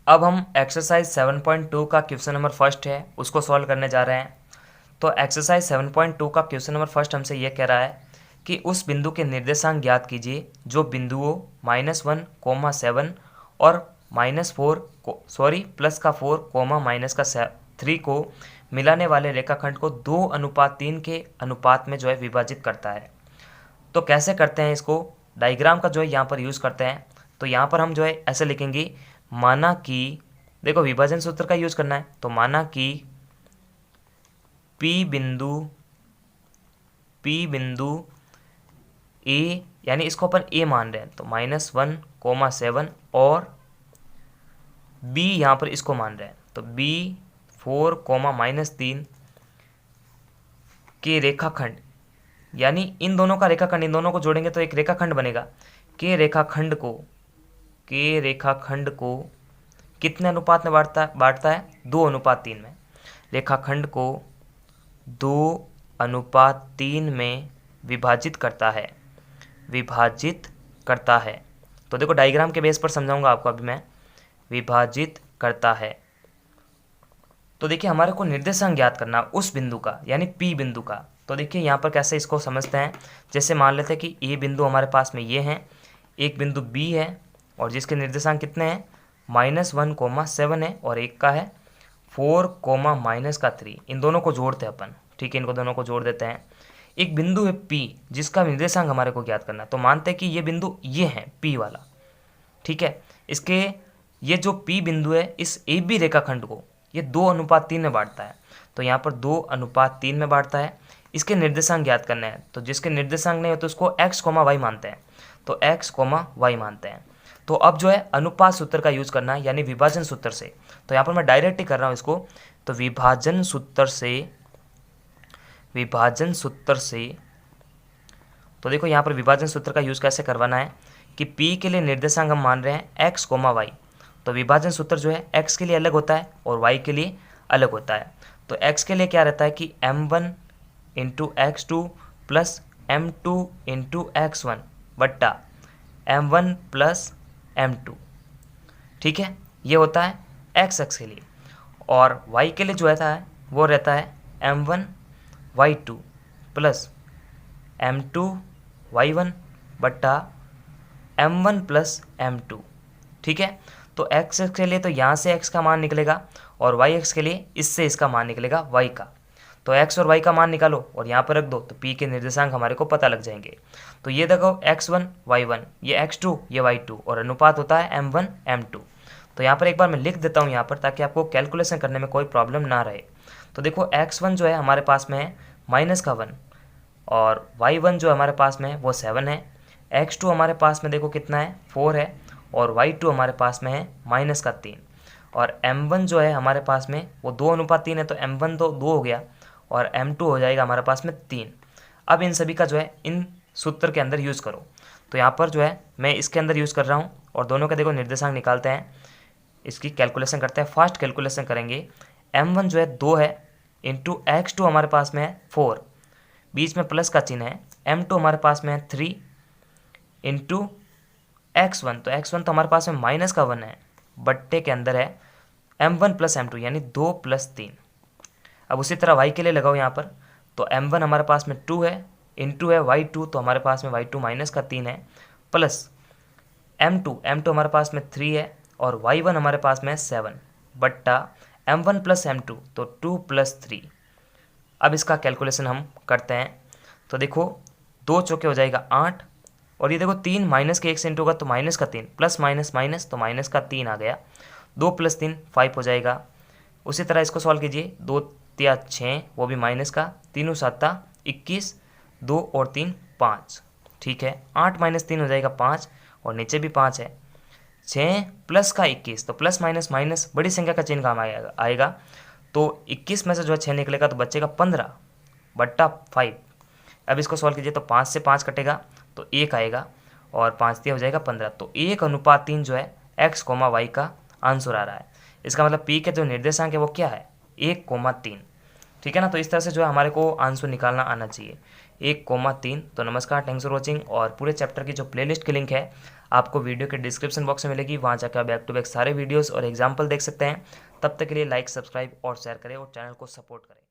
अब हम एक्सरसाइज 7.2 का क्वेश्चन नंबर फर्स्ट है उसको सॉल्व करने जा रहे हैं। तो एक्सरसाइज 7.2 का क्वेश्चन नंबर फर्स्ट हमसे ये कह रहा है कि उस बिंदु के निर्देशांक ज्ञात कीजिए जो बिंदुओं -1, 7 और +4 -3 को मिलाने वाले रेखाखंड को 2:3 के अनुपात में जो है विभाजित करता है। तो कैसे करते हैं इसको, डायग्राम का जो है यहाँ पर यूज़ करते हैं। तो यहाँ पर हम जो है ऐसे लिखेंगे, माना कि देखो विभाजन सूत्र का यूज़ करना है। तो माना कि P बिंदु ए, यानी इसको अपन ए मान रहे हैं, तो -1, 7 और बी यहाँ पर इसको मान रहे हैं, तो बी 4, -3 के रेखाखंड, यानी इन दोनों का रेखाखंड, इन दोनों को जोड़ेंगे तो एक रेखाखंड बनेगा। के रेखाखंड को कितने अनुपात में बांटता है 2:3 में। रेखाखंड को 2:3 में विभाजित करता है। तो देखो डायग्राम के बेस पर समझाऊंगा आपको अभी मैं। विभाजित करता है, तो देखिए हमारे को निर्देशांक ज्ञात करना उस बिंदु का, यानी P बिंदु का। तो देखिए यहाँ पर कैसे इसको समझते हैं। जैसे मान लेते हैं कि ए बिंदु हमारे पास में ये है, एक बिंदु B है और जिसके निर्देशांक कितने हैं -1, 7 है और एक का है 4, -3। इन दोनों को जोड़ते हैं अपन, ठीक है, इनको दोनों को जोड़ देते हैं। एक बिंदु है P जिसका निर्देशांक हमारे को ज्ञात करना है। तो मानते हैं कि ये बिंदु ये है P वाला, ठीक है। इसके ये जो P बिंदु है इस AB रेखाखंड को ये 2:3 में बांटता है। तो यहाँ पर 2:3 में बांटता है। इसके निर्देशांक ज्ञात करने हैं, तो जिसके निर्देशांक नहीं होते उसको x, y मानते हैं। तो x, y मानते हैं। तो अब जो है अनुपात सूत्र का यूज़ करना है, यानी विभाजन सूत्र से। तो यहाँ पर मैं डायरेक्ट ही कर रहा हूँ इसको। तो विभाजन सूत्र से तो देखो यहाँ पर विभाजन सूत्र का यूज़ कैसे करवाना है कि P के लिए निर्देशांक हम मान रहे हैं x, y। तो विभाजन सूत्र जो है x के लिए अलग होता है और y के लिए अलग होता है। तो x के लिए क्या रहता है कि m1 into x2 plus m2 into x1 बट्टा m1 प्लस m2, ठीक है, ये होता है x अक्ष के लिए। और y के लिए जो रहता है वो रहता है m1 y2 plus m2 y1 बट्टा m1 प्लस m2, ठीक है। तो x के लिए तो यहाँ से x का मान निकलेगा और y x के लिए इससे इसका मान निकलेगा y का। तो x और y का मान निकालो और यहाँ पर रख दो, तो p के निर्देशांक हमारे को पता लग जाएंगे। तो ये देखो x1 y1, ये x2 ये y2 और अनुपात होता है m1 m2। तो यहाँ पर एक बार मैं लिख देता हूँ यहाँ पर, ताकि आपको कैलकुलेशन करने में कोई प्रॉब्लम ना रहे। तो देखो x1 जो है हमारे पास में है -1 और y1 जो हमारे पास में है वो 7 है। x2 हमारे पास में देखो कितना है 4 है और y2 हमारे पास में है -3। और m1 जो है हमारे पास में वो 2:3 है, तो m1 तो 2 हो गया और m2 हो जाएगा हमारे पास में 3। अब इन सभी का जो है इन सूत्र के अंदर यूज़ करो। तो यहाँ पर जो है मैं इसके अंदर यूज़ कर रहा हूँ और दोनों का देखो निर्देशांक निकालते हैं, इसकी कैलकुलेशन करते हैं। फास्ट कैलकुलेशन करेंगे। m1 जो है 2 है इंटू x2 हमारे पास में है 4, बीच में प्लस का चिन्ह है। m2 हमारे पास में है 3 इंटू x1, तो x1 तो हमारे पास में -1 है, बट्टे के अंदर है m1 प्लस m2 यानी 2 + 3। अब उसी तरह y के लिए लगाओ यहाँ पर। तो m1 हमारे पास में 2 है इंटू है y2, तो हमारे पास में y2 -3 है प्लस m2 हमारे पास में 3 है और y1 हमारे पास में 7 बट्टा m1 प्लस m2, तो 2 + 3। अब इसका कैलकुलेशन हम करते हैं। तो देखो 2 चौके हो जाएगा 8 और ये देखो 3 माइनस के 1 से इंटू होगा तो -3 प्लस माइनस माइनस तो -3 आ गया। 2 + 3 5 हो जाएगा। उसी तरह इसको सॉल्व कीजिए। 2 तिया 6 वो भी माइनस का, 3 7 21, 2 और 3 5, ठीक है। 8 - 3 हो जाएगा 5 और नीचे भी 5 है। 6 प्लस का 21, तो प्लस माइनस माइनस बड़ी संख्या का चिन्ह काम आएगा। तो 21 में से जो है 6 निकलेगा तो बचेगा 15 बट्टा 5। अब इसको सॉल्व कीजिए तो 5 से 5 कटेगा तो 1 आएगा और 5 दिया हो जाएगा 15। तो 1:3 जो है x, y का आंसर आ रहा है। इसका मतलब p के जो निर्देशांक है वो क्या है 1,3, ठीक है ना। तो इस तरह से जो है हमारे को आंसर निकालना आना चाहिए 1,3। तो नमस्कार, थैंक्स फॉर वॉचिंग। और पूरे चैप्टर की जो प्लेलिस्ट की लिंक है आपको वीडियो के डिस्क्रिप्शन बॉक्स में मिलेगी, वहाँ जाकर आप बैक टू बैक सारे वीडियोस और एग्जाम्पल देख सकते हैं। तब तक के लिए लाइक, सब्सक्राइब और शेयर करें और चैनल को सपोर्ट करें।